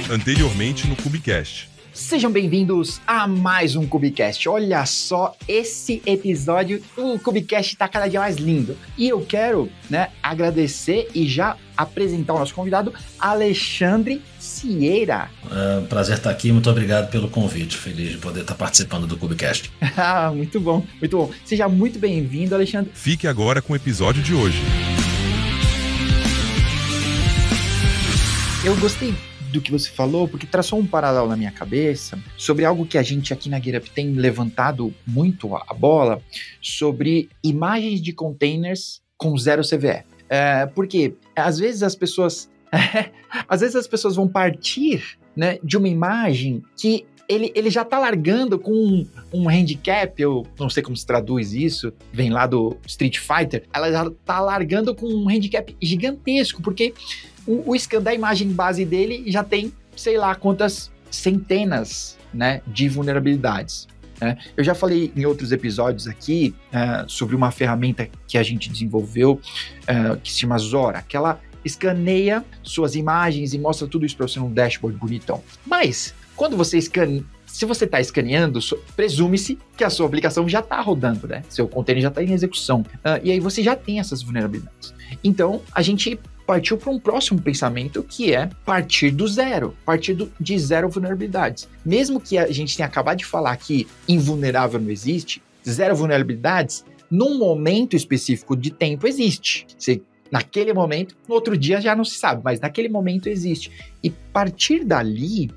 Anteriormente no Cubicast. Sejam bem-vindos a mais um Cubicast. Olha só, esse episódio, o Cubicast tá cada dia mais lindo. E eu quero, agradecer e já apresentar o nosso convidado, Alexandre Cieira. Prazer estar aqui, muito obrigado pelo convite. Feliz de poder estar participando do Cubicast. Muito bom, muito bom. Seja muito bem-vindo, Alexandre. Fique agora com o episódio de hoje. Eu gostei do que você falou, porque traçou um paralelo na minha cabeça sobre algo que a gente aqui na GitHub tem levantado muito a bola, sobre imagens de containers com zero CVE. Porque às vezes as pessoas vão partir, de uma imagem que ele já está largando com um handicap, eu não sei como se traduz isso, vem lá do Street Fighter, ela já está largando com um handicap gigantesco, porque o scan da imagem base dele já tem, sei lá, quantas centenas, de vulnerabilidades. Eu já falei em outros episódios aqui sobre uma ferramenta que a gente desenvolveu que se chama Zora, que ela escaneia suas imagens e mostra tudo isso para você num dashboard bonitão. Mas, quando você se você está escaneando, presume-se que a sua aplicação já está rodando, Seu container já está em execução. E aí você já tem essas vulnerabilidades. Então, a gente partiu para um próximo pensamento, que é partir do zero, de zero vulnerabilidades. Mesmo que a gente tenha acabado de falar que invulnerável não existe, zero vulnerabilidades, num momento específico de tempo existe. Naquele momento, no outro dia já não se sabe, mas naquele momento existe. E partir dali,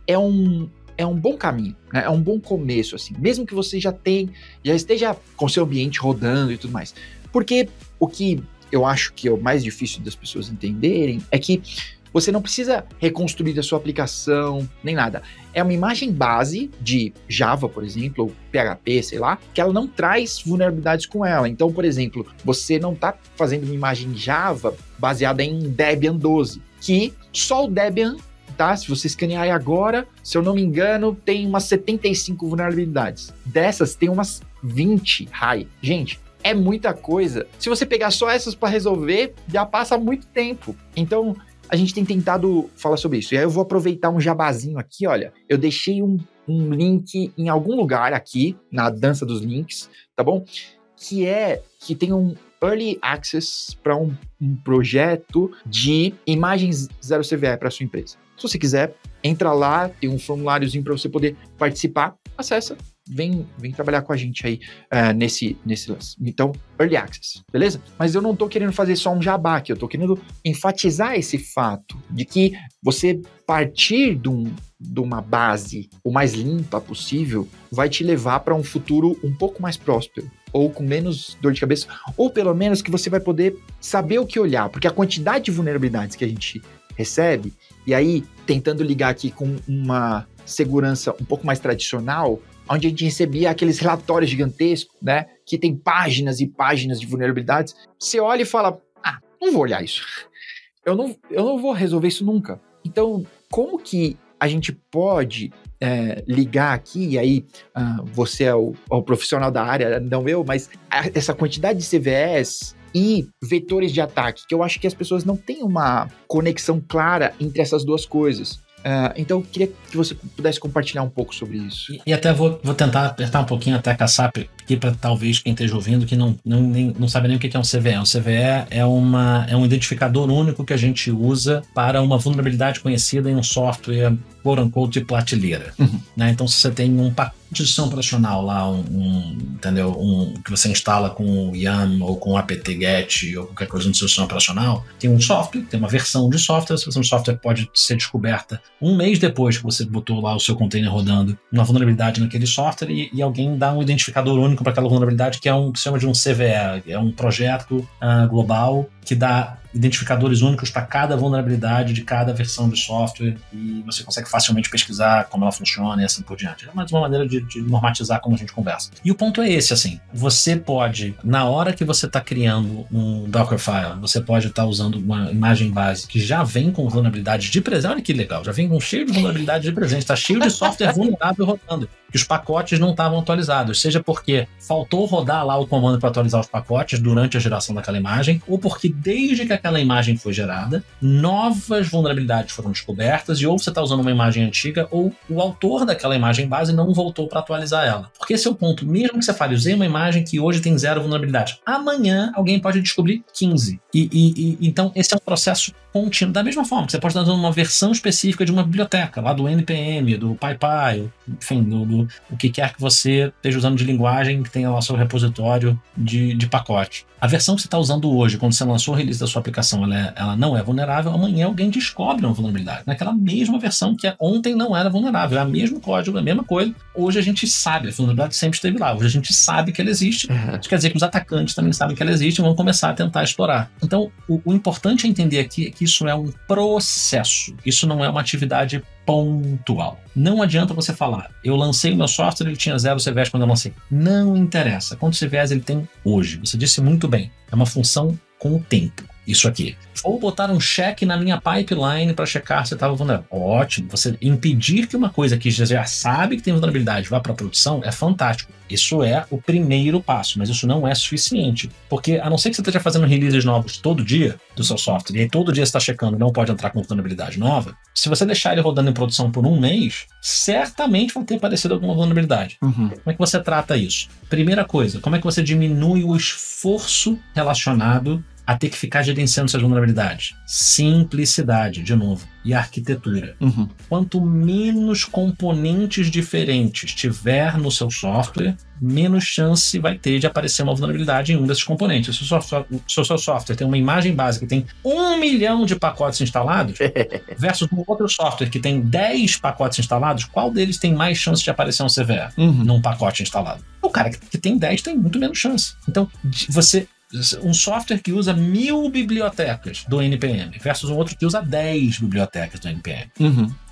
é um bom caminho, é um bom começo, assim, mesmo que você já esteja com seu ambiente rodando e tudo mais. Porque o que eu acho que é o mais difícil das pessoas entenderem é que você não precisa reconstruir a sua aplicação, nem nada. É uma imagem base de Java, por exemplo, ou PHP, sei lá, que ela não traz vulnerabilidades com ela. Então, por exemplo, você não está fazendo uma imagem Java baseada em Debian 12, que só o Debian, se você escanear agora, se eu não me engano, tem umas 75 vulnerabilidades. Dessas, tem umas 20 high. Gente, é muita coisa. Se você pegar só essas para resolver, já passa muito tempo. Então, a gente tem tentado falar sobre isso. E aí eu vou aproveitar um jabazinho aqui, olha. Eu deixei um link em algum lugar aqui, na dança dos links, tá bom? Que tem um Early Access para um projeto de imagens zero CVE para sua empresa. Se você quiser, entra lá, tem um formuláriozinho para você poder participar, acessa, vem trabalhar com a gente aí nesse lance. Então, Early Access, beleza? Mas eu não tô querendo fazer só um jabá aqui, eu tô querendo enfatizar esse fato de que você partir de uma base o mais limpa possível vai te levar para um futuro um pouco mais próspero, ou com menos dor de cabeça, ou pelo menos que você vai poder saber o que olhar, porque a quantidade de vulnerabilidades que a gente recebe, e aí tentando ligar aqui com uma segurança um pouco mais tradicional, onde a gente recebia aqueles relatórios gigantescos, que tem páginas e páginas de vulnerabilidades, você olha e fala, não vou olhar isso, eu não vou resolver isso nunca. Então, como que a gente pode ligar aqui, e aí você é o profissional da área, não eu, mas essa quantidade de CVEs e vetores de ataque, que eu acho que as pessoas não têm uma conexão clara entre essas duas coisas. Então eu queria que você pudesse compartilhar um pouco sobre isso. E até vou tentar apertar um pouquinho até a caçap aqui para talvez quem esteja ouvindo que não sabe nem o que é um CVE. Um CVE é um identificador único que a gente usa para uma vulnerabilidade conhecida em um software quote-unquote de prateleira. Então, se você tem um pacote de sistema operacional lá, que você instala com o YAM ou com o apt-get ou qualquer coisa no seu sistema operacional, tem um software, tem uma versão de software. Essa versão de software pode ser descoberta um mês depois que você botou lá o seu container rodando uma vulnerabilidade naquele software e alguém dá um identificador único para aquela vulnerabilidade que se chama de um CVE. É um projeto global que dá identificadores únicos para cada vulnerabilidade de cada versão de software e você consegue facilmente pesquisar como ela funciona e assim por diante. É mais uma maneira de normatizar como a gente conversa. E o ponto é esse, assim, você pode, na hora que você está criando um Dockerfile, você pode estar usando uma imagem base que já vem com vulnerabilidades de presente. Olha que legal, já vem com cheio de vulnerabilidades de presente, está cheio de software vulnerável rodando, que os pacotes não estavam atualizados, seja porque faltou rodar lá o comando para atualizar os pacotes durante a geração daquela imagem, ou porque desde que aquela imagem foi gerada, novas vulnerabilidades foram descobertas e ou você está usando uma imagem antiga ou o autor daquela imagem base não voltou para atualizar ela. Porque esse é o ponto. Mesmo que você fale, usei uma imagem que hoje tem 0 vulnerabilidade, amanhã alguém pode descobrir 15. Então esse é um processo contínuo. Da mesma forma que você pode estar usando uma versão específica de uma biblioteca, lá do NPM, do PyPy, enfim, do o que quer que você esteja usando de linguagem que tenha lá o seu repositório de pacote. A versão que você está usando hoje, quando você lançou o release da sua aplicação, ela não é vulnerável, amanhã alguém descobre uma vulnerabilidade. Naquela mesma versão que ontem não era vulnerável, é o mesmo código, a mesma coisa. Hoje a gente sabe, a vulnerabilidade sempre esteve lá. Hoje a gente sabe que ela existe. Isso quer dizer que os atacantes também sabem que ela existe e vão começar a tentar explorar. Então, o importante é entender aqui é que isso é um processo. Isso não é uma atividade pontual. Não adianta você falar, eu lancei o meu software, ele tinha 0 CVEs quando eu lancei. Não interessa. Quantos CVEs ele tem hoje? Você disse muito bem. É uma função com o tempo. Isso aqui. Vou botar um check na minha pipeline para checar se estava vulnerável. Ótimo. Você impedir que uma coisa que já sabe que tem vulnerabilidade vá para a produção é fantástico. Isso é o primeiro passo, mas isso não é suficiente. Porque, a não ser que você esteja fazendo releases novos todo dia do seu software, e aí todo dia você está checando e não pode entrar com vulnerabilidade nova, se você deixar ele rodando em produção por um mês, certamente vai ter aparecido alguma vulnerabilidade. Como é que você trata isso? Primeira coisa, como é que você diminui o esforço relacionado a ter que ficar gerenciando suas vulnerabilidades? Simplicidade, de novo, e arquitetura. Quanto menos componentes diferentes tiver no seu software, menos chance vai ter de aparecer uma vulnerabilidade em um desses componentes. Se o seu software tem uma imagem básica que tem 1 milhão de pacotes instalados, versus um outro software que tem 10 pacotes instalados, qual deles tem mais chance de aparecer um CVE num pacote instalado? O cara que tem 10 tem muito menos chance. Então, um software que usa 1000 bibliotecas do NPM versus um outro que usa 10 bibliotecas do NPM.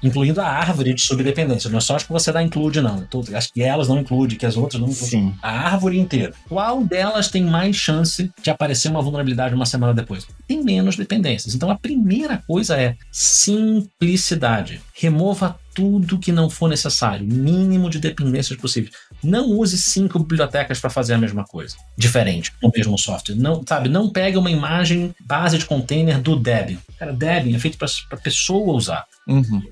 Incluindo a árvore de subdependência. Não é só acho que você dá include, não. Acho que elas não include, que as outras não include. Sim. A árvore inteira. Qual delas tem mais chance de aparecer uma vulnerabilidade uma semana depois? Tem menos dependências. Então a primeira coisa é simplicidade. Remova tudo que não for necessário. Mínimo de dependências possíveis. Não use 5 bibliotecas para fazer a mesma coisa. Diferente, no mesmo software. Não pegue uma imagem base de container do Debian. Cara, Debian é feito para pessoa usar.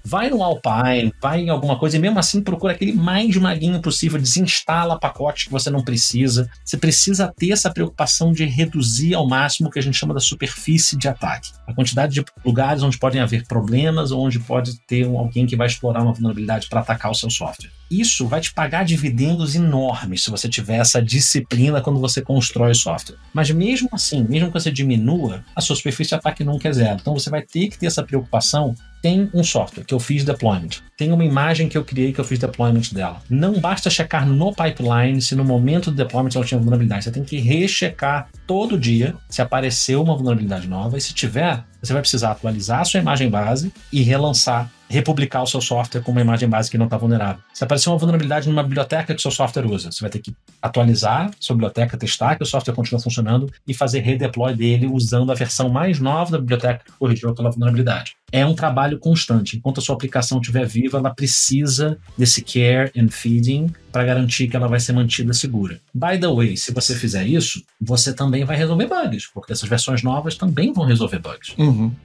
Vai no Alpine, vai em alguma coisa e mesmo assim procura aquele mais maguinho possível, desinstala pacotes que você não precisa. Você precisa ter essa preocupação de reduzir ao máximo o que a gente chama da superfície de ataque. A quantidade de lugares onde podem haver problemas ou onde pode ter alguém que vai explorar uma vulnerabilidade para atacar o seu software. Isso vai te pagar dividendos enormes se você tiver essa disciplina quando você constrói o software. Mas mesmo assim, mesmo que você diminua, a sua superfície de ataque nunca é 0. Então você vai ter que ter essa preocupação. Tem um software que eu fiz deployment. Tem uma imagem que eu criei que eu fiz deployment dela. Não basta checar no pipeline se no momento do deployment ela tinha vulnerabilidade. Você tem que rechecar todo dia se apareceu uma vulnerabilidade nova. E se tiver, você vai precisar atualizar a sua imagem base e relançar, republicar o seu software com uma imagem base que não está vulnerável. Se aparecer uma vulnerabilidade numa biblioteca que o seu software usa, você vai ter que atualizar a sua biblioteca, testar que o software continua funcionando e fazer redeploy dele usando a versão mais nova da biblioteca que corrigiu aquela vulnerabilidade. É um trabalho constante. Enquanto a sua aplicação estiver viva, ela precisa desse care and feeding para garantir que ela vai ser mantida segura. By the way, se você fizer isso, você também vai resolver bugs, porque essas versões novas também vão resolver bugs.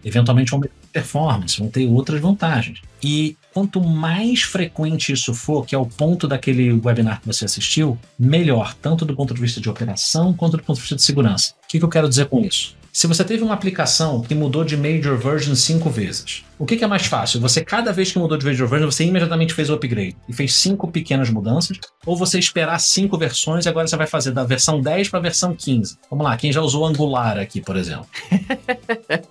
Eventualmente vão melhorar a performance, vão ter outras vantagens. E quanto mais frequente isso for, que é o ponto daquele webinar que você assistiu, melhor, tanto do ponto de vista de operação quanto do ponto de vista de segurança. O que eu quero dizer com isso? Se você teve uma aplicação que mudou de major version 5 vezes, o que é mais fácil? Você, cada vez que mudou de major version, você imediatamente fez o upgrade e fez 5 pequenas mudanças, ou você esperar 5 versões e agora você vai fazer da versão 10 para a versão 15. Vamos lá, quem já usou Angular aqui, por exemplo.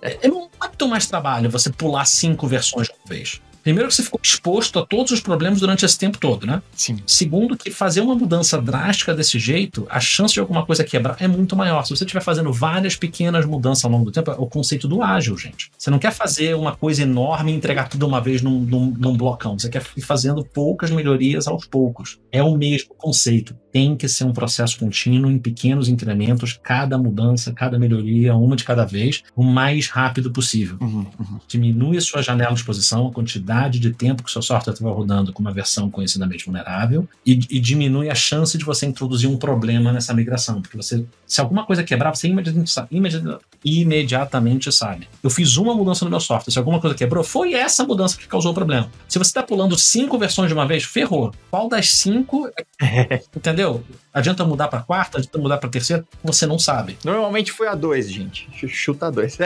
É muito mais trabalho você pular 5 versões de uma vez. Primeiro que você ficou exposto a todos os problemas durante esse tempo todo, né? Sim. Segundo que fazer uma mudança drástica desse jeito, a chance de alguma coisa quebrar é muito maior. Se você estiver fazendo várias pequenas mudanças ao longo do tempo, é o conceito do ágil, gente. Você não quer fazer uma coisa enorme e entregar tudo de uma vez num blocão. Você quer ir fazendo poucas melhorias aos poucos. É o mesmo conceito. tem que ser um processo contínuo em pequenos incrementos, cada mudança, cada melhoria, uma de cada vez, o mais rápido possível. Diminui a sua janela de exposição, a quantidade de tempo que o seu software estava rodando com uma versão conhecidamente vulnerável e diminui a chance de você introduzir um problema nessa migração, porque se alguma coisa quebrar, você imediatamente sabe. Eu fiz uma mudança no meu software, se alguma coisa quebrou, foi essa mudança que causou o problema. Se você está pulando 5 versões de uma vez, ferrou. Qual das 5, entendeu? Adianta mudar para a quarta, adianta mudar para a terceira, você não sabe. Normalmente foi a 2, gente. Chuta a 2.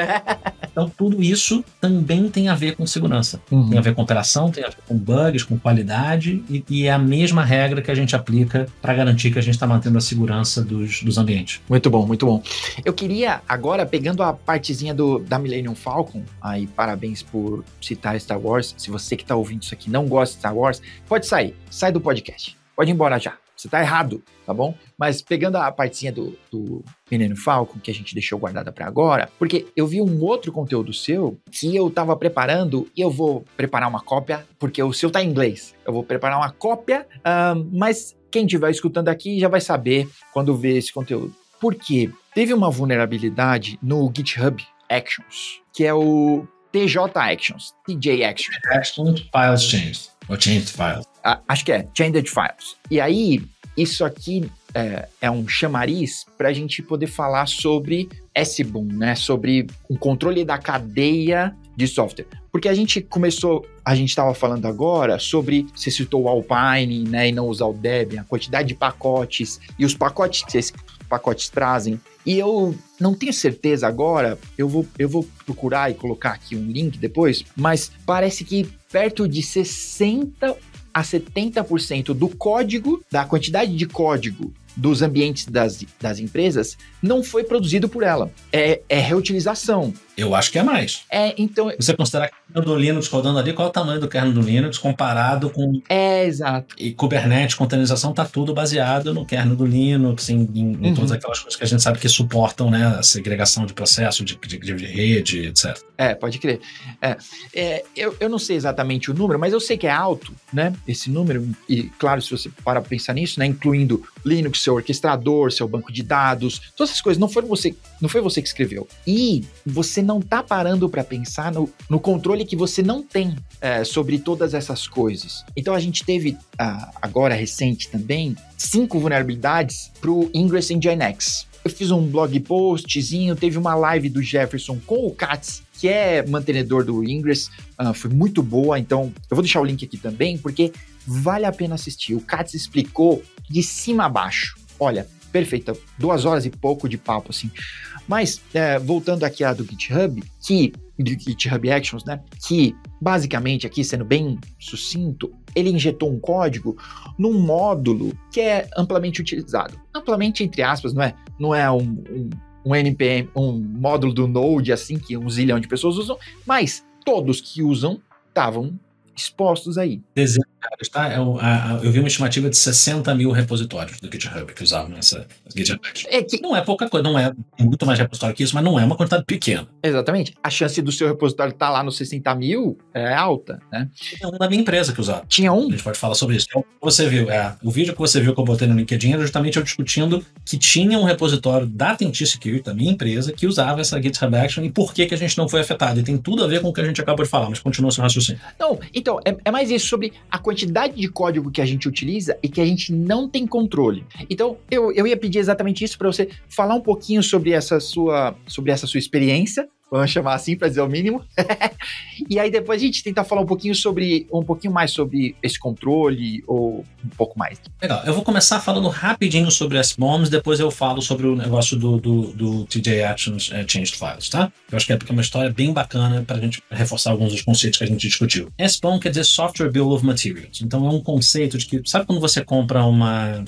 Então, tudo isso também tem a ver com segurança. Tem a ver com operação, tem a ver com bugs, com qualidade, e é a mesma regra que a gente aplica para garantir que a gente está mantendo a segurança dos ambientes. Muito bom, muito bom. Eu queria, agora, pegando a partezinha da Millennium Falcon, aí parabéns por citar Star Wars. Se você que está ouvindo isso aqui não gosta de Star Wars, pode sair. Sai do podcast. Pode ir embora já. Você tá errado, tá bom? Mas pegando a partezinha do Millennium Falcon, que a gente deixou guardada para agora, porque eu vi um outro conteúdo seu que eu tava preparando e eu vou preparar uma cópia, porque o seu tá em inglês. Eu vou preparar uma cópia, mas quem estiver escutando aqui já vai saber quando ver esse conteúdo. Porque teve uma vulnerabilidade no GitHub Actions, que é o TJ Actions, TJ Actions. Actions Files Changed, ou Changed Files. Acho que é Changed Files. E aí, isso aqui é um chamariz para a gente poder falar sobre SBOM, né? Sobre o controle da cadeia de software. Porque a gente estava falando agora sobre, você citou o Alpine, né? E não usar o Debian, a quantidade de pacotes e os pacotes que esses pacotes trazem. E eu não tenho certeza agora, eu vou procurar e colocar aqui um link depois, mas parece que perto de 60% a 70% do código, da quantidade de código dos ambientes das empresas, não foi produzido por ela. É reutilização. Eu acho que é mais. Então... Você considerar que o kernel do Linux rodando ali, qual é o tamanho do kernel do Linux comparado com... exato. E Kubernetes, containerização, tá tudo baseado no kernel do Linux, em todas aquelas coisas que a gente sabe que suportam, né, a segregação de processo, de rede, etc. Pode crer. Eu não sei exatamente o número, mas eu sei que é alto, né, esse número, e claro, se você para pensar nisso, né, incluindo Linux, seu orquestrador, seu banco de dados, todas essas coisas, não foi você que escreveu. E você não tá parando para pensar no controle que você não tem sobre todas essas coisas. Então a gente teve, agora recente também, 5 vulnerabilidades pro Ingress Engine X. Eu fiz um blog postzinho, teve uma live do Jefferson com o Katz, que é mantenedor do Ingress, foi muito boa, então eu vou deixar o link aqui também, porque vale a pena assistir. O Katz explicou de cima a baixo. Olha, perfeita, 2 horas e pouco de papo, assim. Mas, voltando aqui a do GitHub, do GitHub Actions, né, que basicamente aqui, sendo bem sucinto, ele injetou um código num módulo que é amplamente utilizado. Amplamente, entre aspas, não é um NPM, um módulo do Node, assim, que 1 zilhão de pessoas usam, mas todos que usam estavam expostos aí. Tá? Eu vi uma estimativa de 60 mil repositórios do GitHub que usavam essa GitHub. Não é pouca coisa, não é muito mais repositório que isso, mas não é uma quantidade pequena. Exatamente. A chance do seu repositório estar lá nos 60 mil é alta, né? Tinha um da minha empresa que usava. Tinha um? A gente pode falar sobre isso. Então, você viu, o vídeo que você viu que eu botei no LinkedIn era justamente eu discutindo que tinha um repositório da TNT Security, da minha empresa, que usava essa GitHub Action e por que a gente não foi afetado. E tem tudo a ver com o que a gente acabou de falar, mas continua seu raciocínio. Não, então, é mais isso sobre a quantidade de código que a gente utiliza e que a gente não tem controle. Então, eu ia pedir exatamente isso para você falar um pouquinho sobre essa sua experiência, vamos chamar assim para dizer o mínimo. E aí depois a gente tenta falar um pouquinho mais sobre esse controle ou um pouco mais. Legal, eu vou começar falando rapidinho sobre SBOMs, depois eu falo sobre o negócio do TJ Actions Changed Files, tá? Eu acho que é uma história bem bacana para a gente reforçar alguns dos conceitos que a gente discutiu. SBOM quer dizer Software Bill of Materials. Então é um conceito de que, sabe quando você compra uma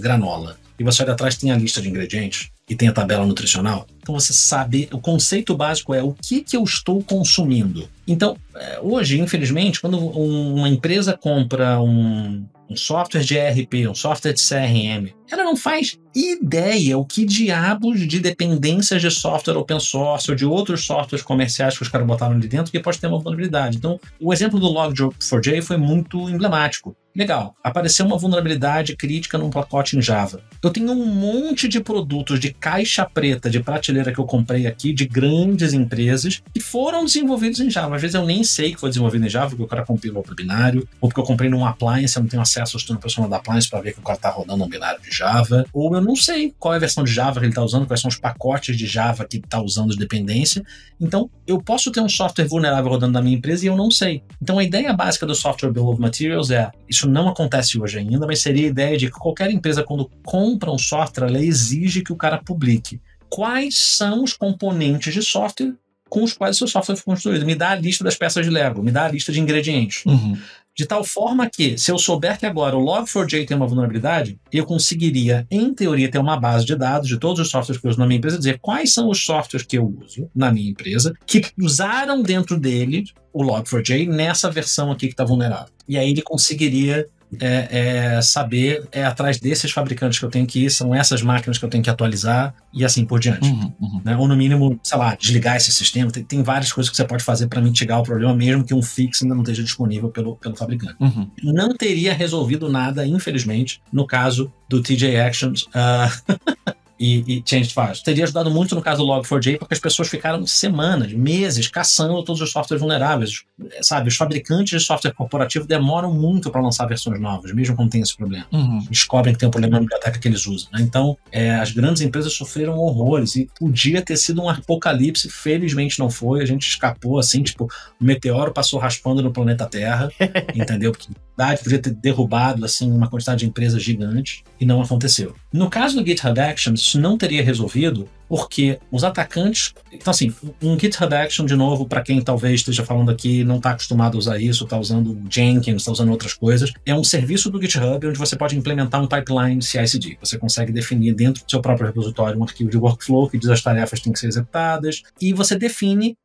granola e você olha atrás tem a lista de ingredientes e tem a tabela nutricional? Então você sabe, o conceito básico é o que eu estou consumindo. Então, hoje, infelizmente, quando uma empresa compra um software de ERP, um software de CRM, ela não faz ideia o que diabos de dependências de software open source ou de outros softwares comerciais que os caras botaram ali dentro que pode ter uma vulnerabilidade. Então, o exemplo do Log4j foi muito emblemático. Legal, apareceu uma vulnerabilidade crítica num pacote em Java. Eu tenho um monte de produtos de caixa preta, de prateleira que eu comprei aqui, de grandes empresas, que foram desenvolvidos em Java. Às vezes eu nem sei que foi desenvolvido em Java, porque o cara compilou para o binário, ou porque eu comprei num appliance, eu não tenho acesso ao sistema operacional da appliance para ver que o cara está rodando um binário de Java, ou eu não sei qual é a versão de Java que ele está usando, quais são os pacotes de Java que está usando de dependência. Então, eu posso ter um software vulnerável rodando na minha empresa e eu não sei. Então, a ideia básica do Software Bill of Materials é, isso não acontece hoje ainda, mas seria a ideia de que qualquer empresa, quando compra um software, ela exige que o cara publique quais são os componentes de software com os quais o seu software foi construído. Me dá a lista das peças de Lego, me dá a lista de ingredientes. De tal forma que, se eu souber que agora o Log4j tem uma vulnerabilidade, eu conseguiria, em teoria, ter uma base de dados de todos os softwares que eu uso na minha empresa e dizer quais são os softwares que eu uso na minha empresa que usaram dentro dele o Log4j nessa versão aqui que está vulnerável. E aí ele conseguiria saber atrás desses fabricantes que eu tenho que ir, são essas máquinas que eu tenho que atualizar e assim por diante. Né? Ou no mínimo, sei lá, desligar esse sistema. Tem várias coisas que você pode fazer para mitigar o problema, mesmo que um fix ainda não esteja disponível pelo fabricante. Não teria resolvido nada, infelizmente, no caso do TJ Actions e Changed Files. Teria ajudado muito no caso do Log4j, porque as pessoas ficaram semanas, meses, caçando todos os softwares vulneráveis. Sabe, os fabricantes de software corporativo demoram muito para lançar versões novas, mesmo quando tem esse problema. Descobrem que tem um problema na biblioteca que eles usam. Né? Então, as grandes empresas sofreram horrores e podia ter sido um apocalipse, felizmente não foi. A gente escapou assim, tipo, o meteoro passou raspando no planeta Terra, entendeu? Porque a verdade podia ter derrubado assim uma quantidade de empresas gigante e não aconteceu. No caso do GitHub Actions, isso não teria resolvido porque os atacantes... Então, assim, um GitHub Action, de novo, para quem talvez esteja falando aqui, não está acostumado a usar isso, está usando Jenkins, está usando outras coisas, é um serviço do GitHub onde você pode implementar um pipeline CI/CD. Você consegue definir dentro do seu próprio repositório um arquivo de workflow que diz as tarefas que têm que ser executadas e você define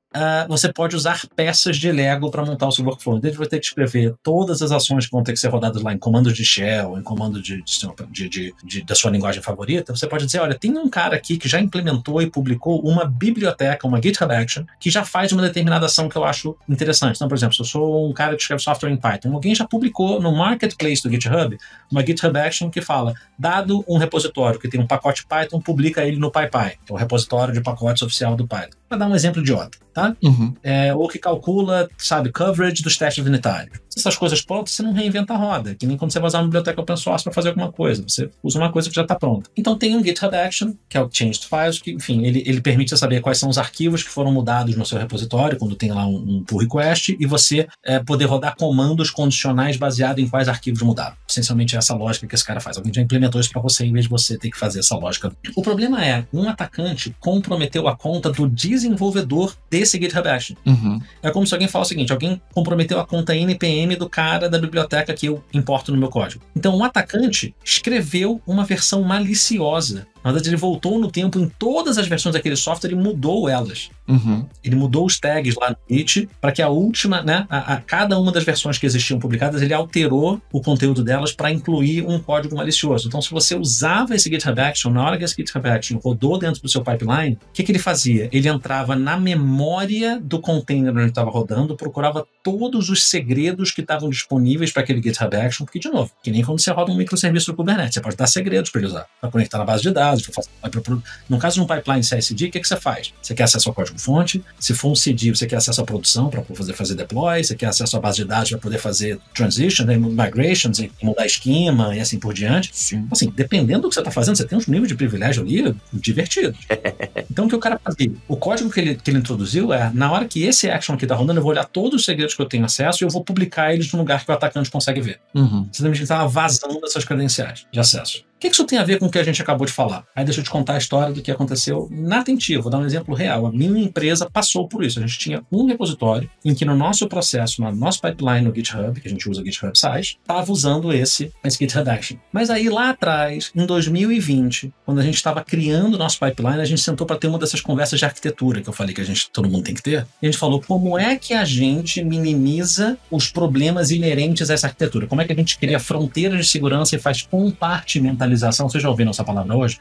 você pode usar peças de Lego para montar o seu workflow. Então, você vai ter que escrever todas as ações que vão ter que ser rodadas lá em comandos de shell, em comando da sua linguagem favorita. Você pode dizer, olha, tem um cara aqui que já implementou e publicou uma biblioteca, uma GitHub Action, que já faz uma determinada ação que eu acho interessante. Então, por exemplo, se eu sou um cara que escreve software em Python, alguém já publicou no marketplace do GitHub uma GitHub Action que fala, dado um repositório que tem um pacote Python, publica ele no PyPy, que é o repositório de pacotes oficial do Python. Para dar um exemplo idiota, tá? Ou que calcula, sabe, coverage dos testes unitários. Essas coisas prontas, você não reinventa a roda, que nem quando você vai usar uma biblioteca open source para fazer alguma coisa. Você usa uma coisa que já está pronta. Então tem um GitHub Action, que é o Changed Files, que, enfim, ele permite você saber quais são os arquivos que foram mudados no seu repositório, quando tem lá um pull request, e você poder rodar comandos condicionais baseados em quais arquivos mudaram. Essencialmente é essa lógica que esse cara faz. Alguém já implementou isso para você, em vez de você ter que fazer essa lógica. O problema é, um atacante comprometeu a conta do desenvolvedor desse GitHub Action. É como se alguém fala o seguinte, alguém comprometeu a conta NPM do cara da biblioteca que eu importo no meu código. Então, um atacante escreveu uma versão maliciosa. Na verdade, ele voltou no tempo em todas as versões daquele software e mudou elas. Ele mudou os tags lá no Git para que a última, né, cada uma das versões que existiam publicadas, ele alterou o conteúdo delas para incluir um código malicioso. Então, se você usava esse GitHub Action, na hora que esse GitHub Action rodou dentro do seu pipeline, o que ele fazia? Ele entrava na memória do container onde estava rodando, procurava todos os segredos que estavam disponíveis para aquele GitHub Action, porque, de novo, que nem quando você roda um microserviço do Kubernetes, você pode dar segredos para ele usar, para conectar na base de dados. No caso de um pipeline CI/CD, o que você faz? Você quer acesso ao código-fonte, se for um CD, você quer acesso à produção para poder fazer deploy, você quer acesso à base de dados para poder fazer transition, migrations, e mudar esquema e assim por diante. Assim, dependendo do que você está fazendo, você tem uns níveis de privilégio ali divertidos. Então, o que o cara fazia? O código que ele introduziu na hora que esse action aqui está rodando, eu vou olhar todos os segredos que eu tenho acesso e eu vou publicar eles num lugar que o atacante consegue ver. Você também estava vazando essas credenciais de acesso. O que isso tem a ver com o que a gente acabou de falar? Aí deixa eu te contar a história do que aconteceu na Tentiva. Vou dar um exemplo real. A minha empresa passou por isso. A gente tinha um repositório em que no nosso processo, no nosso pipeline no GitHub, que a gente usa GitHub Size, estava usando esse GitHub Action. Mas aí lá atrás, em 2020, quando a gente estava criando o nosso pipeline, a gente sentou para ter uma dessas conversas de arquitetura que eu falei que todo mundo tem que ter. E a gente falou como é que a gente minimiza os problemas inerentes a essa arquitetura. Como é que a gente cria fronteiras de segurança e faz compartimentalização compartimentalização, vocês já ouviram essa palavra hoje?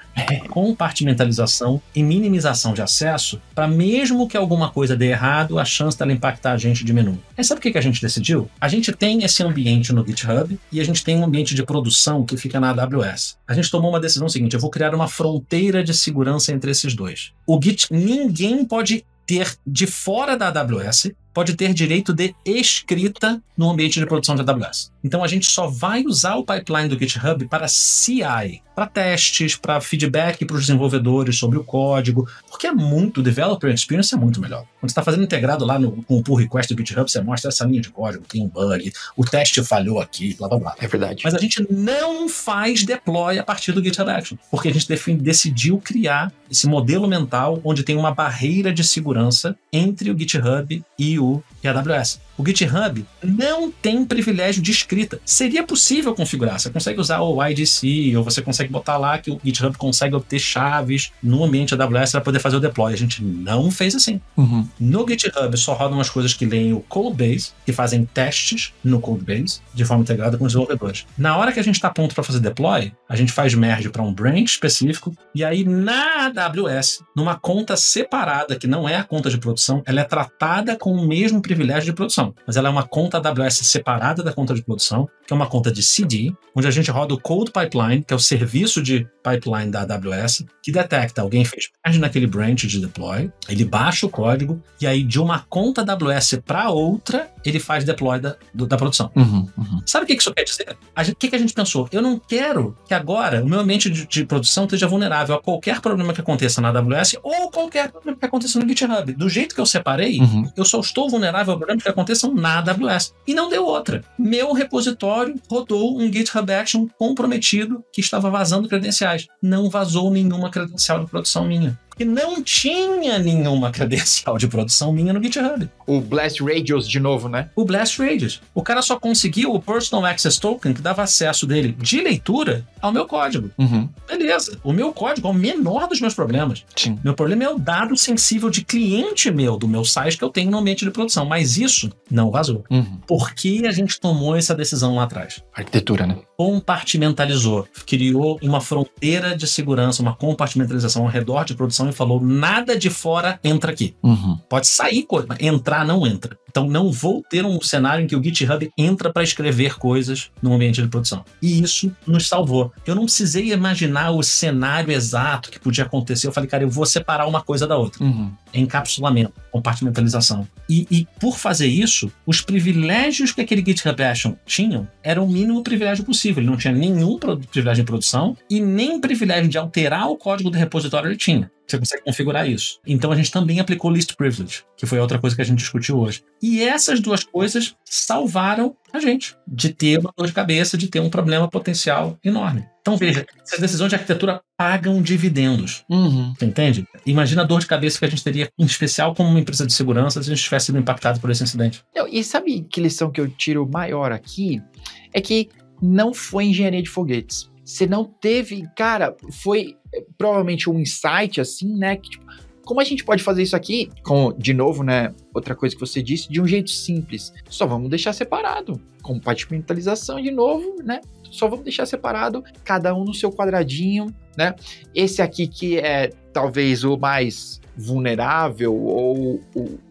Compartimentalização e minimização de acesso para mesmo que alguma coisa dê errado, a chance dela impactar a gente diminui. Mas sabe o que a gente decidiu? A gente tem esse ambiente no GitHub e a gente tem um ambiente de produção que fica na AWS. A gente tomou uma decisão seguinte, eu vou criar uma fronteira de segurança entre esses dois. Ninguém pode ter de fora da AWS, pode ter direito de escrita no ambiente de produção de AWS. Então a gente só vai usar o pipeline do GitHub para CI, para testes, para feedback para os desenvolvedores sobre o código, porque o developer experience é muito melhor. Quando você está fazendo integrado lá com o pull request do GitHub, você mostra essa linha de código, tem um bug, o teste falhou aqui, blá blá blá. É verdade. Mas a gente não faz deploy a partir do GitHub Action, porque a gente decidiu criar esse modelo mental onde tem uma barreira de segurança entre o GitHub e a AWS. O GitHub não tem privilégio de escrita. Seria possível configurar. Você consegue usar o IDC, ou você consegue botar lá que o GitHub consegue obter chaves no ambiente AWS para poder fazer o deploy. A gente não fez assim. Uhum. No GitHub só rodam as coisas que leem o Codebase, que fazem testes no Codebase, de forma integrada com os desenvolvedores. Na hora que a gente está pronto para fazer deploy, a gente faz merge para um branch específico, e aí na AWS, numa conta separada, que não é a conta de produção, ela é tratada com o mesmo privilégio de produção. Mas ela é uma conta AWS separada da conta de produção, que é uma conta de CD, onde a gente roda o Code Pipeline, que é o serviço de pipeline da AWS, que detecta alguém fez merge naquele branch de deploy, ele baixa o código, e aí de uma conta AWS para outra, ele faz deploy da produção. Uhum. Sabe o que isso quer dizer? O que a gente pensou? Eu não quero que agora o meu ambiente de produção esteja vulnerável a qualquer problema que aconteça na AWS ou qualquer problema que aconteça no GitHub. Do jeito que eu separei, eu só estou vulnerável a problemas que aconteçam na AWS. E não deu outra. Meu repositório rodou um GitHub Action comprometido que estava vazando credenciais. Não vazou nenhuma credencial de produção minha. Porque não tinha nenhuma credencial de produção minha no GitHub. O Blast Radius de novo, né? O Blast Radius. O cara só conseguiu o Personal Access Token, que dava acesso dele de leitura ao meu código. Beleza. O meu código é o menor dos meus problemas. Sim. Meu problema é o dado sensível de cliente meu, do meu site que eu tenho no ambiente de produção. Mas isso não vazou. Por que a gente tomou essa decisão lá atrás? Arquitetura, né? Compartimentalizou. Criou uma fronteira de segurança, uma compartimentalização ao redor de produção e falou, nada de fora entra aqui. Pode sair coisa, mas entrar não entra. Então não vou ter um cenário em que o GitHub entra para escrever coisas no ambiente de produção. E isso nos salvou. Eu não precisei imaginar o cenário exato que podia acontecer. Eu falei, cara, eu vou separar uma coisa da outra. Encapsulamento, compartimentalização. E por fazer isso, os privilégios que aquele GitHub Action tinham eram o mínimo privilégio possível. Ele não tinha nenhum privilégio de produção e nem privilégio de alterar o código do repositório ele tinha. Você consegue configurar isso. Então a gente também aplicou Least Privilege, que foi outra coisa que a gente discutiu hoje. E essas duas coisas salvaram a gente de ter uma dor de cabeça, de ter um problema potencial enorme. Então veja, essas decisões de arquitetura pagam dividendos. Você entende? Imagina a dor de cabeça que a gente teria, em especial como uma empresa de segurança, se a gente tivesse sido impactado por esse incidente. E sabe que lição que eu tiro maior aqui? É que não foi engenharia de foguetes. Você não teve, cara, foi provavelmente um insight assim, né? Que, tipo, como a gente pode fazer isso aqui? De novo, né? Outra coisa que você disse, de um jeito simples. Só vamos deixar separado. Compartimentalização de novo, né? Só vamos deixar separado, cada um no seu quadradinho, né? Esse aqui que é talvez o mais vulnerável ou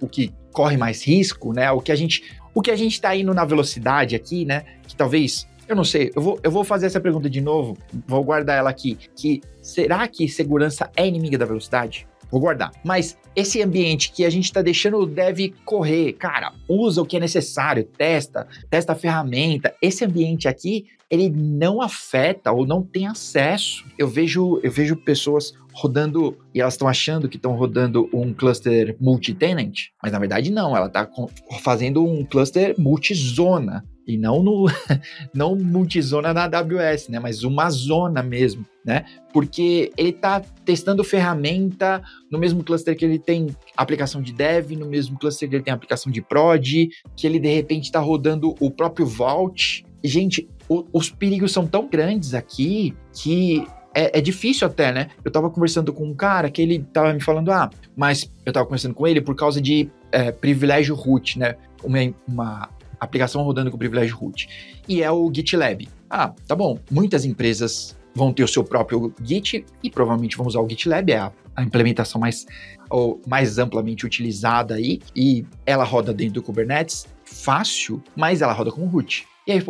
o que corre mais risco, né? O que a gente tá indo na velocidade aqui, né? Que talvez... Eu não sei, eu vou fazer essa pergunta de novo, vou guardar ela aqui, que será que segurança é inimiga da velocidade? Vou guardar. Mas esse ambiente que a gente está deixando deve correr, cara, usa o que é necessário, testa a ferramenta. Esse ambiente aqui, ele não afeta ou não tem acesso. Eu vejo pessoas rodando, e elas estão achando que estão rodando um cluster multi-tenant, mas na verdade não, ela está fazendo um cluster multizona. E não multizona na AWS, né? Mas uma zona mesmo, né? Porque ele está testando ferramenta no mesmo cluster que ele tem aplicação de dev, no mesmo cluster que ele tem aplicação de prod, que ele de repente está rodando o próprio Vault. Gente, os perigos são tão grandes aqui que é difícil até, né? Eu tava conversando com um cara que ele tava me falando, mas eu tava conversando com ele por causa de privilégio root, né? Uma aplicação rodando com privilégio root. E é o GitLab. Tá bom. Muitas empresas vão ter o seu próprio Git e provavelmente vão usar o GitLab, é a implementação mais amplamente utilizada aí, e ela roda dentro do Kubernetes, fácil, mas ela roda como root. E aí,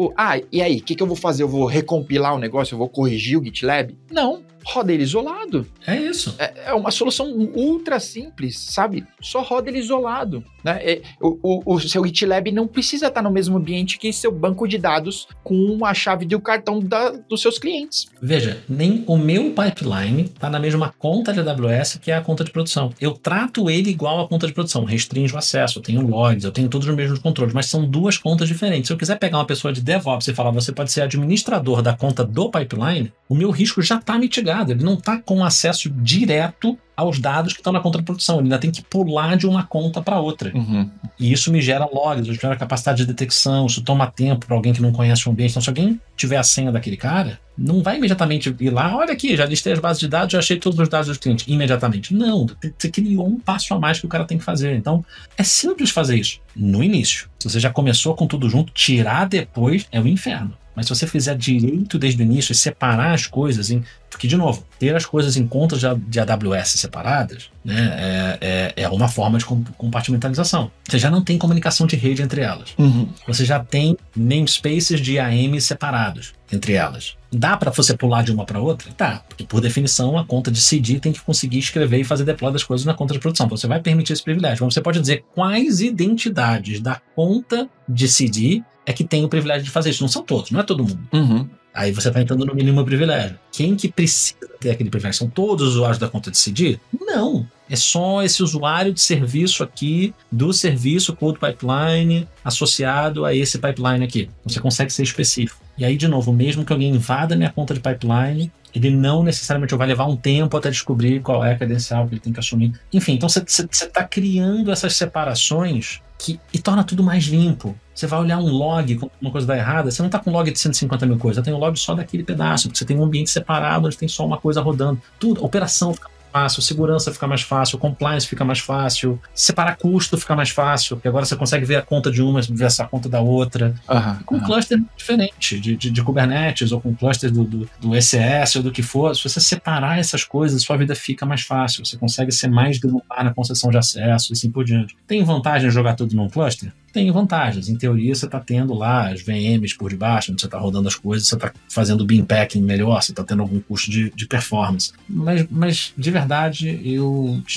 e aí, o que eu vou fazer? Eu vou recompilar o negócio? Eu vou corrigir o GitLab? Não, roda ele isolado. É isso. É uma solução ultra simples, sabe? Só roda ele isolado, né? O seu GitLab não precisa estar no mesmo ambiente que seu banco de dados com a chave do cartão dos seus clientes. Veja, nem o meu pipeline está na mesma conta de AWS que é a conta de produção. Eu trato ele igual à conta de produção, restringo o acesso, eu tenho logs, eu tenho todos os mesmos controles, mas são duas contas diferentes. Se eu quiser pegar uma pessoa de DevOps e falar, você pode ser administrador da conta do pipeline, o meu risco já está mitigado, ele não está com acesso direto aos dados que estão na conta de produção, ele ainda tem que pular de uma conta para outra. Uhum. E isso me gera logs, isso gera capacidade de detecção, isso toma tempo para alguém que não conhece o ambiente. Então, se alguém tiver a senha daquele cara, não vai imediatamente ir lá, olha aqui, já listei as bases de dados, já achei todos os dados dos clientes, imediatamente. Não, você criou um passo a mais que o cara tem que fazer. Então, é simples fazer isso no início. Se você já começou com tudo junto, tirar depois é o inferno. Mas se você fizer direito desde o início e separar as coisas, porque, de novo, ter as coisas em contas de AWS separadas, né, é uma forma de compartimentalização. Você já não tem comunicação de rede entre elas. Uhum. Você já tem namespaces de IAM separados entre elas. Dá para você pular de uma para outra? Tá, porque por definição a conta de CD tem que conseguir escrever e fazer deploy das coisas na conta de produção. Então você vai permitir esse privilégio. Mas você pode dizer quais identidades da conta de CD é que tem o privilégio de fazer isso. Não são todos, não é todo mundo. Uhum. Aí você está entrando no mínimo privilégio. Quem que precisa ter aquele privilégio? São todos os usuários da conta de CD? Não. É só esse usuário de serviço aqui, do serviço Code Pipeline associado a esse pipeline aqui. Você consegue ser específico. E aí, de novo, mesmo que alguém invada minha conta de pipeline, ele não necessariamente vai levar um tempo até descobrir qual é a credencial que ele tem que assumir. Enfim, então você está criando essas separações e torna tudo mais limpo. Você vai olhar um log, quando uma coisa dá errada, você não está com um log de 150 mil coisas, você tem um log só daquele pedaço, porque você tem um ambiente separado onde tem só uma coisa rodando. Tudo, a operação fica fácil, segurança fica mais fácil, compliance fica mais fácil, separar custo fica mais fácil, porque agora você consegue ver a conta de uma ver essa conta da outra. Com cluster diferente de Kubernetes ou com cluster do ECS ou do que for, se você separar essas coisas, sua vida fica mais fácil, você consegue ser mais granular na concessão de acesso e assim por diante. Tem vantagem em jogar tudo num cluster? Tem vantagens. Em teoria, você está tendo lá as VMs por debaixo, onde você está rodando as coisas, você está fazendo o bean packing melhor, você está tendo algum custo de performance. Mas, de verdade,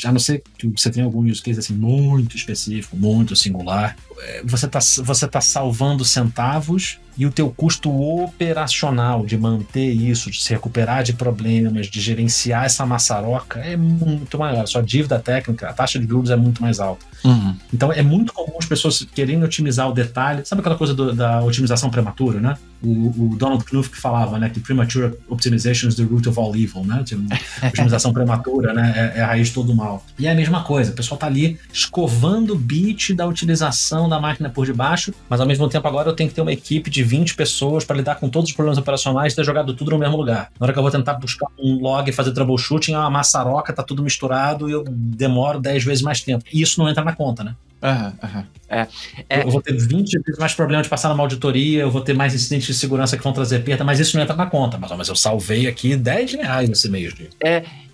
a não ser que você tenha algum use case assim, muito específico, muito singular, você tá salvando centavos e o teu custo operacional de manter isso, de se recuperar de problemas, de gerenciar essa maçaroca é muito maior. Sua dívida técnica, a taxa de juros é muito mais alta. Uhum. Então é muito comum as pessoas querendo otimizar o detalhe. Sabe aquela coisa da otimização prematura, né? O Donald Knuth que falava, né, que premature optimization is the root of all evil, né? Otimização prematura, né, é a raiz de todo mal. E é a mesma coisa, o pessoal tá ali escovando o bit da utilização da máquina por debaixo, mas ao mesmo tempo agora eu tenho que ter uma equipe de 20 pessoas para lidar com todos os problemas operacionais e ter jogado tudo no mesmo lugar. Na hora que eu vou tentar buscar um log e fazer troubleshooting, é uma maçaroca, tá tudo misturado e eu demoro 10 vezes mais tempo. E isso não entra na conta, né? Eu vou ter 20 vezes mais problemas de passar numa auditoria, eu vou ter mais incidentes de segurança que vão trazer perda, mas isso não entra na conta. Mas eu salvei aqui R$10 nesse mês.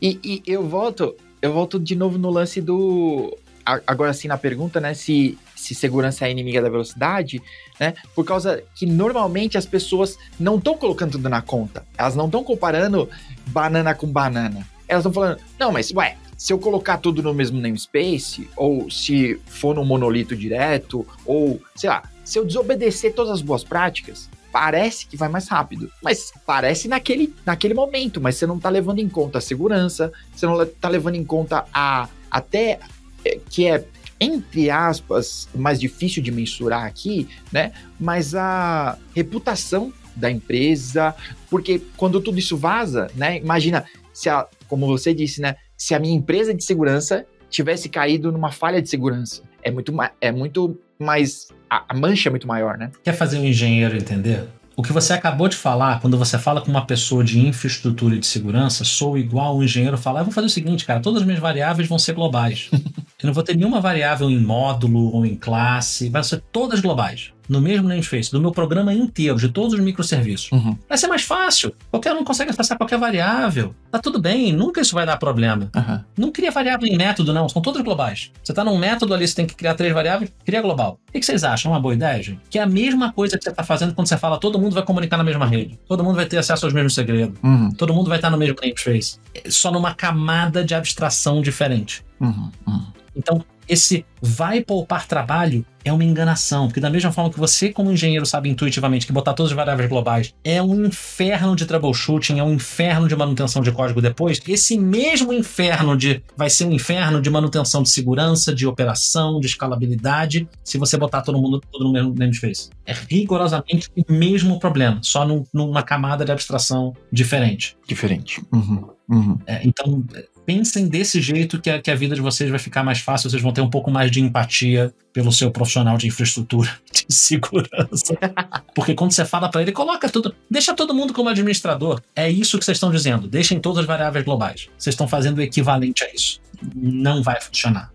E eu volto de novo no lance do... Agora sim, na pergunta, né, se segurança é inimiga da velocidade, né, por causa que normalmente as pessoas não estão colocando tudo na conta. Elas não estão comparando banana com banana. Elas estão falando, não, mas se eu colocar tudo no mesmo namespace, ou se for no monolito direto, ou, sei lá, se eu desobedecer todas as boas práticas, parece que vai mais rápido. Mas parece naquele momento, mas você não está levando em conta a segurança, você não está levando em conta até que é, entre aspas, mais difícil de mensurar aqui, né? Mas a reputação da empresa, porque quando tudo isso vaza, né? Imagina, como você disse, né? Se a minha empresa de segurança tivesse caído numa falha de segurança, é muito mais, a mancha é muito maior, né? Quer fazer um engenheiro entender? O que você acabou de falar, quando você fala com uma pessoa de infraestrutura e de segurança, sou igual um engenheiro falar, eu vou fazer o seguinte, cara, todas as minhas variáveis vão ser globais. Eu não vou ter nenhuma variável em módulo ou em classe, vai ser todas globais. no mesmo namespace do meu programa inteiro, de todos os microserviços, vai ser mais fácil. Qualquer um consegue acessar qualquer variável. Tá tudo bem, nunca isso vai dar problema. Não cria variável em método, não. São todas globais. Você tá num método ali, você tem que criar 3 variáveis, cria global. O que vocês acham? Uma boa ideia, gente? Que é a mesma coisa que você tá fazendo quando você fala todo mundo vai comunicar na mesma rede. Todo mundo vai ter acesso aos mesmos segredos. Todo mundo vai estar no mesmo namespace. Só numa camada de abstração diferente. Então, esse vai poupar trabalho é uma enganação, porque da mesma forma que você, como engenheiro, sabe intuitivamente que botar todas as variáveis globais é um inferno de troubleshooting, é um inferno de manutenção de código depois, esse mesmo inferno vai ser um inferno de manutenção de segurança, de operação, de escalabilidade, se você botar todo mundo no mesmo namespace. É rigorosamente o mesmo problema, só numa camada de abstração diferente. Então, pensem desse jeito que a vida de vocês vai ficar mais fácil, vocês vão ter um pouco mais de empatia pelo seu profissional de infraestrutura de segurança. Porque quando você fala para ele, coloca tudo, deixa todo mundo como administrador. É isso que vocês estão dizendo, deixem todas as variáveis globais. Vocês estão fazendo o equivalente a isso. Não vai funcionar.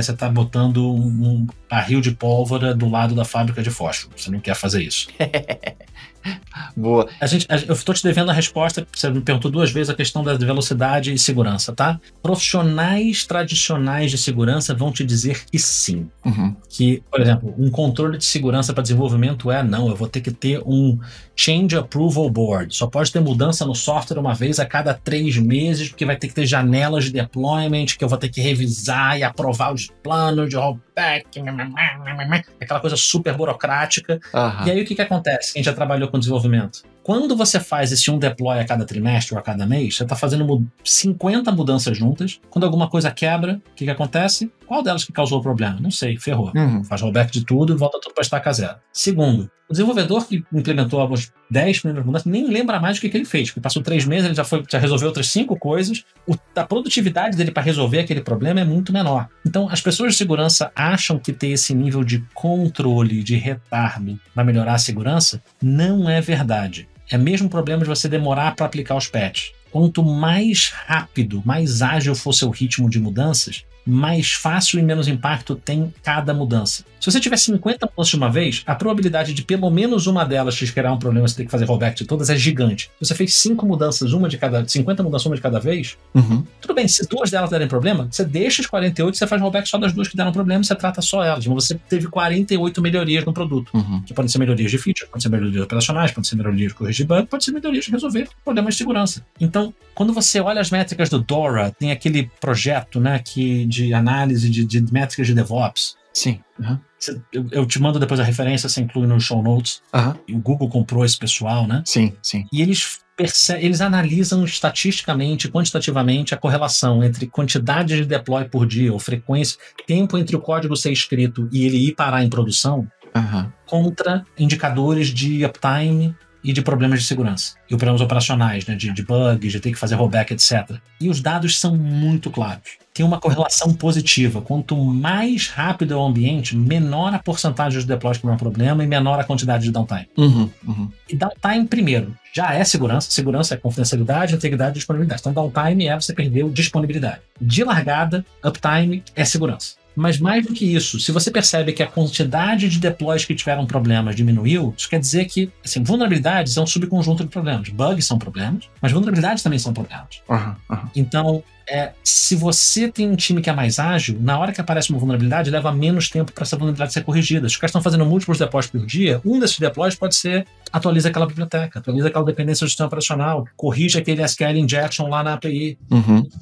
Você está botando um barril de pólvora do lado da fábrica de fósforo. Você não quer fazer isso. Boa. Eu estou te devendo a resposta, você me perguntou 2 vezes a questão da velocidade e segurança, tá? Profissionais tradicionais de segurança vão te dizer que sim. Que, por exemplo, um controle de segurança para desenvolvimento eu vou ter que ter um Change Approval Board. Só pode ter mudança no software uma vez a cada 3 meses, porque vai ter que ter janelas de deployment, que eu vou ter que revisar e aprovar os planos de rollback, aquela coisa super burocrática. E aí o que acontece? Quem já trabalhou com desenvolvimento? Quando você faz esse deploy a cada trimestre ou a cada mês, você está fazendo 50 mudanças juntas. Quando alguma coisa quebra, o que acontece? Qual delas que causou o problema? Não sei, ferrou. Faz rollback de tudo e volta tudo para estaca zero. Segundo, o desenvolvedor que implementou algumas 10 primeiras mudanças nem lembra mais do que ele fez, porque passou 3 meses, ele já resolveu outras 5 coisas. A produtividade dele para resolver aquele problema é muito menor. Então, as pessoas de segurança acham que ter esse nível de controle, de retardo vai melhorar a segurança? Não é verdade. É mesmo problema de você demorar para aplicar os patches. Quanto mais rápido, mais ágil for seu ritmo de mudanças, mais fácil e menos impacto tem cada mudança. Se você tiver 50 mudanças de uma vez, a probabilidade de pelo menos uma delas te gerar um problema, você ter que fazer rollback de todas, é gigante. Se você fez 50 mudanças, uma de cada vez, tudo bem, se 2 delas derem problema, você deixa as 48 e você faz rollback só das 2 que deram problema e você trata só elas. Mas você teve 48 melhorias no produto. Que podem ser melhorias de feature, podem ser melhorias operacionais, podem ser melhorias de corrigir bug, podem ser melhorias de resolver problemas de segurança. Então, quando você olha as métricas do DORA, tem aquele projeto, né, de análise de métricas de DevOps. Sim. Eu te mando depois a referência, você inclui nos show notes. O Google comprou esse pessoal, né? Sim. E eles analisam estatisticamente, quantitativamente, a correlação entre quantidade de deploy por dia, ou frequência, tempo entre o código ser escrito e ele ir parar em produção, contra indicadores de uptime e de problemas de segurança. E problemas operacionais, né, de bugs, de ter que fazer rollback, etc. E os dados são muito claros. Tem uma correlação positiva. Quanto mais rápido é o ambiente, menor a porcentagem de deploys que não é um problema e menor a quantidade de downtime. E downtime, primeiro, já é segurança. Segurança é confidencialidade, integridade e disponibilidade. Então, downtime é você perdeu disponibilidade. De largada, uptime é segurança. Mas mais do que isso, se você percebe que a quantidade de deploys que tiveram problemas diminuiu, isso quer dizer que, assim, vulnerabilidades é um subconjunto de problemas. Bugs são problemas, mas vulnerabilidades também são problemas. Então, se você tem um time que é mais ágil, na hora que aparece uma vulnerabilidade, leva menos tempo para essa vulnerabilidade ser corrigida. Se os caras estão fazendo múltiplos deploys por dia, um desses deploys pode ser atualiza aquela biblioteca, atualiza aquela dependência do sistema operacional, corrige aquele SQL injection lá na API.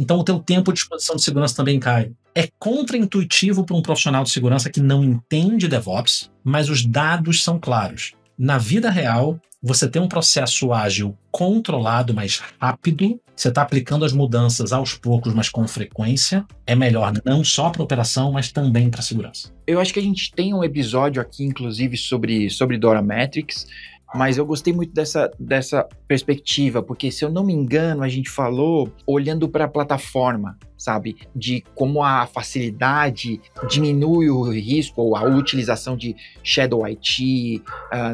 Então o teu tempo de exposição de segurança também cai. É contraintuitivo para um profissional de segurança que não entende DevOps, mas os dados são claros. Na vida real, você tem um processo ágil controlado, mais rápido, você está aplicando as mudanças aos poucos, mas com frequência, é melhor não só para operação, mas também para segurança. Eu acho que a gente tem um episódio aqui, inclusive, sobre DORA Metrics, mas eu gostei muito dessa perspectiva, porque, se eu não me engano, a gente falou olhando para a plataforma, sabe? De como a facilidade diminui o risco ou a utilização de Shadow IT,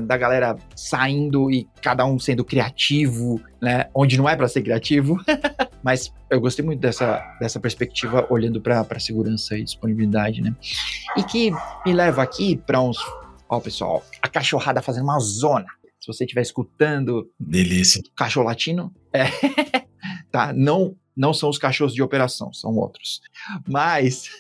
da galera saindo e cada um sendo criativo, né? Onde não é para ser criativo. Mas eu gostei muito dessa perspectiva olhando para segurança e disponibilidade, né? E que me leva aqui para uns Ó, pessoal, a cachorrada fazendo uma zona. Se você estiver escutando... Delícia. Cachorro latino, tá? Não são os cachorros de operação, são outros. Mas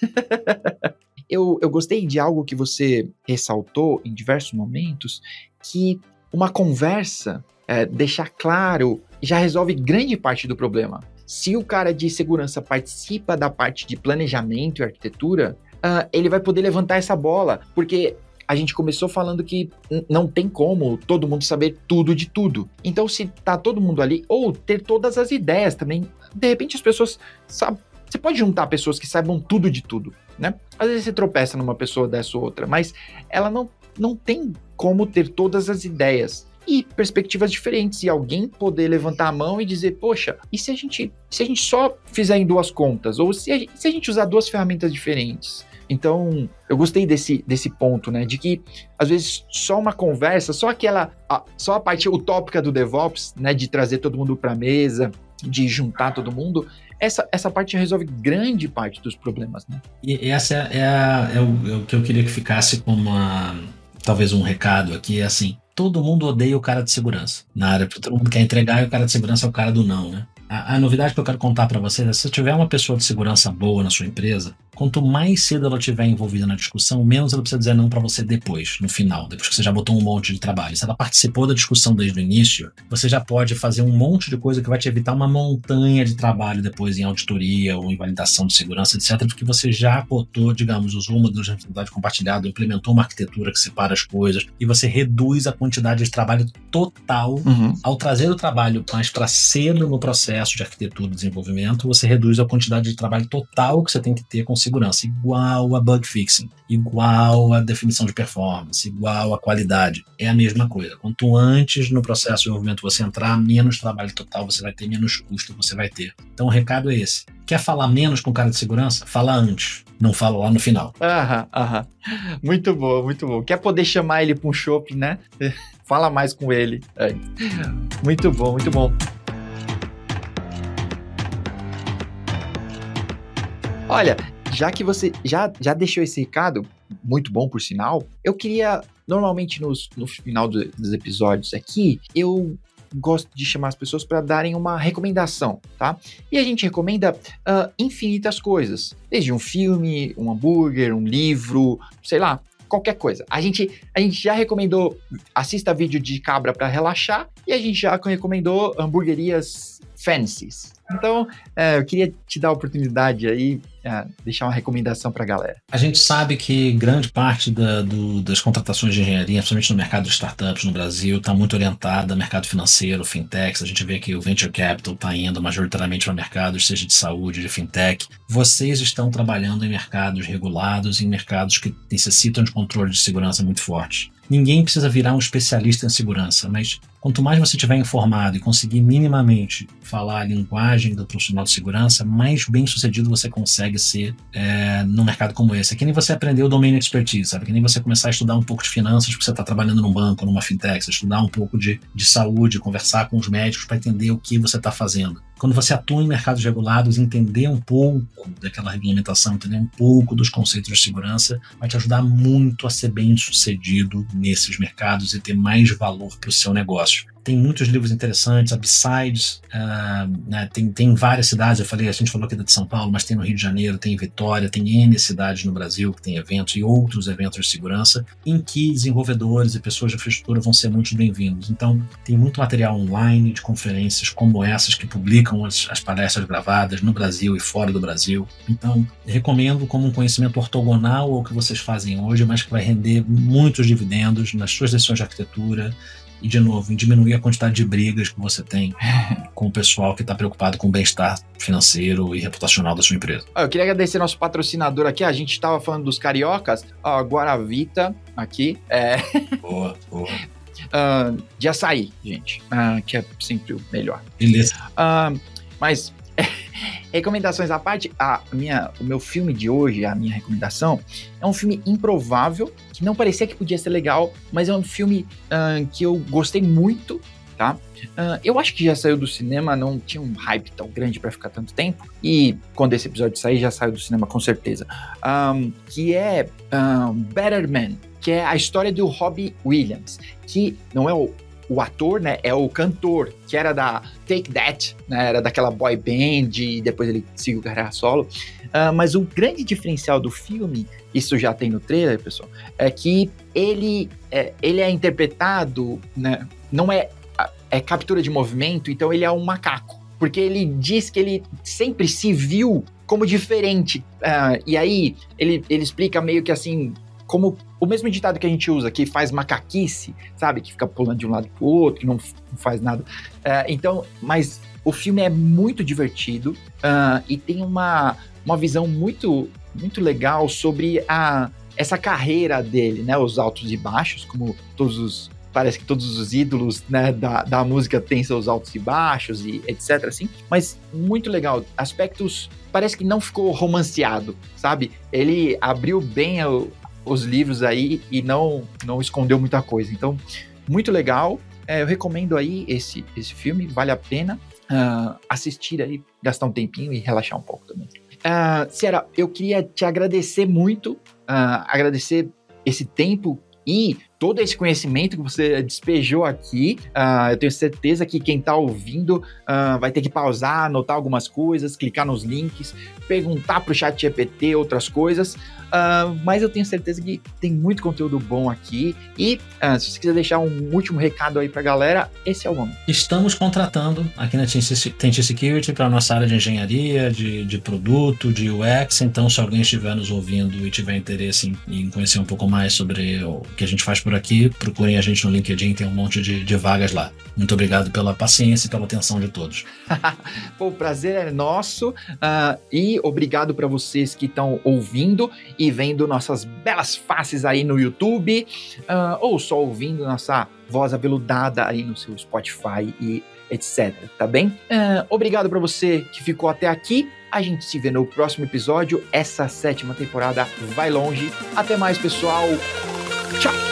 eu gostei de algo que você ressaltou em diversos momentos, que uma conversa, deixar claro, já resolve grande parte do problema. Se o cara de segurança participa da parte de planejamento e arquitetura, ele vai poder levantar essa bola, porque a gente começou falando que não tem como todo mundo saber tudo de tudo. Então, se tá todo mundo ali, ou ter todas as ideias também, de repente as pessoas sabem. Você pode juntar pessoas que saibam tudo de tudo, né? Às vezes você tropeça numa pessoa dessa ou outra, mas ela não tem como ter todas as ideias e perspectivas diferentes, e alguém poder levantar a mão e dizer, poxa, e se a gente só fizer em duas contas? Ou se a gente usar duas ferramentas diferentes? Então, eu gostei desse ponto, né? De que, às vezes, só uma conversa, só a parte utópica do DevOps, né? De trazer todo mundo para a mesa, de juntar todo mundo, essa parte resolve grande parte dos problemas, né? E essa é o que eu queria que ficasse como talvez um recado aqui, é assim, todo mundo odeia o cara de segurança na área, porque todo mundo quer entregar e o cara de segurança é o cara do não, né? A novidade que eu quero contar para vocês é, se você tiver uma pessoa de segurança boa na sua empresa, quanto mais cedo ela estiver envolvida na discussão, menos ela precisa dizer não para você depois, no final, depois que você já botou um monte de trabalho. Se ela participou da discussão desde o início, você já pode fazer um monte de coisa que vai te evitar uma montanha de trabalho depois em auditoria ou em validação de segurança, etc., porque você já botou, digamos, usou o modelo de responsabilidade compartilhado, implementou uma arquitetura que separa as coisas, e você reduz a quantidade de trabalho total. Ao trazer o trabalho mais para cedo no processo de arquitetura e desenvolvimento, você reduz a quantidade de trabalho total que você tem que ter com segurança, igual a bug fixing, igual a definição de performance, igual a qualidade. É a mesma coisa. Quanto antes no processo de desenvolvimento você entrar, menos trabalho total você vai ter, menos custo você vai ter. Então o recado é esse. Quer falar menos com o cara de segurança? Fala antes, não fala lá no final. Muito bom, muito bom. Quer poder chamar ele para um shopping, né? Fala mais com ele. Muito bom, muito bom. Olha, já que você já deixou esse recado, muito bom por sinal, eu queria, normalmente no final dos episódios aqui, eu gosto de chamar as pessoas para darem uma recomendação, tá? E a gente recomenda infinitas coisas, desde um filme, um hambúrguer, um livro, sei lá, qualquer coisa. A gente já recomendou, assista vídeo de cabra para relaxar, e a gente já recomendou hamburguerias fancies. Então, eu queria te dar a oportunidade aí, deixar uma recomendação para a galera. A gente sabe que grande parte das contratações de engenharia, principalmente no mercado de startups no Brasil, está muito orientada ao mercado financeiro, fintechs. A gente vê que o venture capital está indo majoritariamente para mercados, seja de saúde, de fintech. Vocês estão trabalhando em mercados regulados, em mercados que necessitam de controle de segurança muito forte. Ninguém precisa virar um especialista em segurança, mas quanto mais você estiver informado e conseguir minimamente falar a linguagem do profissional de segurança, mais bem sucedido você consegue ser num mercado como esse. É que nem você aprender o domain expertise, sabe? Que nem você começar a estudar um pouco de finanças porque você está trabalhando num banco, numa fintech, você estudar um pouco de saúde, conversar com os médicos para entender o que você está fazendo. Quando você atua em mercados regulados, entender um pouco daquela regulamentação, entender um pouco dos conceitos de segurança, vai te ajudar muito a ser bem sucedido nesses mercados e ter mais valor para o seu negócio. Tem muitos livros interessantes, a Besides, né, tem várias cidades, a gente falou aqui de São Paulo, mas tem no Rio de Janeiro, tem em Vitória, tem N cidades no Brasil que tem eventos e outros eventos de segurança em que desenvolvedores e pessoas de infraestrutura vão ser muito bem-vindos. Então, tem muito material online de conferências como essas que publicam as palestras gravadas no Brasil e fora do Brasil. Então, recomendo como um conhecimento ortogonal ao que vocês fazem hoje, mas que vai render muitos dividendos nas suas decisões de arquitetura, e, de novo, em diminuir a quantidade de brigas que você tem com o pessoal que está preocupado com o bem-estar financeiro e reputacional da sua empresa. Eu queria agradecer nosso patrocinador aqui. A gente estava falando dos cariocas. Guaravita aqui. Boa. De açaí, gente. Que é sempre o melhor. Beleza. Mas... recomendações à parte, o meu filme de hoje, a minha recomendação, é um filme improvável, que não parecia que podia ser legal, mas é um filme que eu gostei muito, tá? Eu acho que já saiu do cinema, não tinha um hype tão grande pra ficar tanto tempo, e quando esse episódio sair, já saiu do cinema com certeza. Que é Better Man, que é a história do Robbie Williams, que não é o ator, né, é o cantor, que era da Take That, né, era daquela boy band, e depois ele seguiu carreira solo. Mas o grande diferencial do filme, isso já tem no trailer, pessoal, é que ele é interpretado, né, não é captura de movimento, então ele é um macaco, porque ele diz que ele sempre se viu como diferente, e aí ele explica meio que assim, como o mesmo ditado que a gente usa, que faz macaquice, sabe? Que fica pulando de um lado pro outro, que não faz nada. Então, mas o filme é muito divertido e tem uma visão muito, muito legal sobre essa carreira dele, né? Os altos e baixos, como parece que todos os ídolos, né, da música têm seus altos e baixos e etc, assim. Mas muito legal. Aspectos, parece que não ficou romanceado, sabe? Ele abriu bem os livros aí e não escondeu muita coisa. Então, muito legal. Eu recomendo aí esse filme, vale a pena assistir aí, gastar um tempinho e relaxar um pouco também. Ciara, eu queria te agradecer muito, agradecer esse tempo e todo esse conhecimento que você despejou aqui. Eu tenho certeza que quem está ouvindo vai ter que pausar, anotar algumas coisas, clicar nos links, perguntar para o ChatGPT outras coisas, mas eu tenho certeza que tem muito conteúdo bom aqui. E se você quiser deixar um último recado aí para a galera, esse é o momento. Estamos contratando aqui na TNT Security para a nossa área de engenharia, de produto, de UX. Então, se alguém estiver nos ouvindo e tiver interesse em conhecer um pouco mais sobre o que a gente faz por aqui, procurem a gente no LinkedIn, tem um monte de vagas lá. Muito obrigado pela paciência e pela atenção de todos. Pô, o prazer é nosso, e obrigado para vocês que estão ouvindo e vendo nossas belas faces aí no YouTube, ou só ouvindo nossa voz aveludada aí no seu Spotify e etc, tá bem? Obrigado para você que ficou até aqui. A gente se vê no próximo episódio. Essa 7ª temporada vai longe. Até mais, pessoal. Tchau!